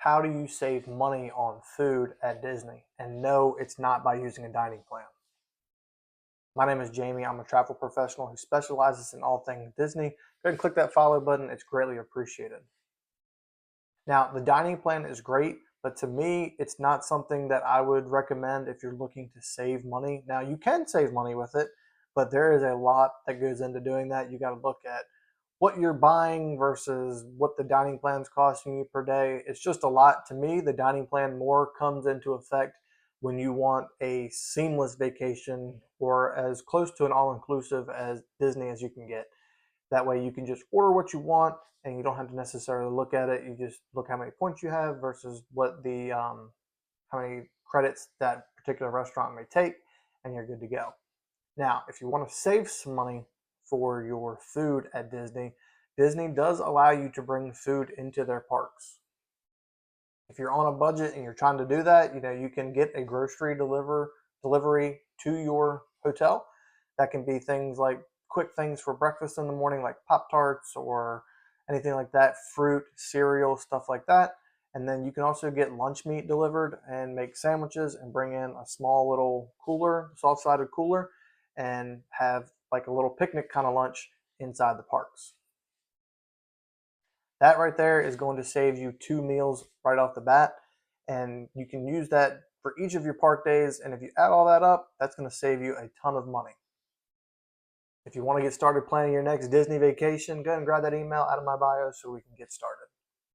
How do you save money on food at Disney? And no, it's not by using a dining plan. My name is Jamie. I'm a travel professional who specializes in all things Disney. Go ahead and click that follow button. It's greatly appreciated. Now, the dining plan is great, but to me, it's not something that I would recommend if you're looking to save money. Now, you can save money with it, but there is a lot that goes into doing that. You got to look at what you're buying versus what the dining plan's costing you per day. It's just a lot. To me, the dining plan more comes into effect when you want a seamless vacation or as close to an all-inclusive as Disney as you can get. That way you can just order what you want and you don't have to necessarily look at it. You just look how many points you have versus what the how many credits that particular restaurant may take, and you're good to go. Now, if you want to save some money for your food at Disney, Disney does allow you to bring food into their parks. If you're on a budget and you're trying to do that, you can get a grocery delivery to your hotel. That can be things like quick things for breakfast in the morning, like Pop Tarts or anything like that, fruit, cereal, stuff like that. And then you can also get lunch meat delivered and make sandwiches and bring in a small little cooler, soft sided cooler, and have like a little picnic kind of lunch inside the parks. That right there is going to save you 2 meals right off the bat. And you can use that for each of your park days. And if you add all that up, that's going to save you a ton of money. If you want to get started planning your next Disney vacation, go ahead and grab that email out of my bio so we can get started.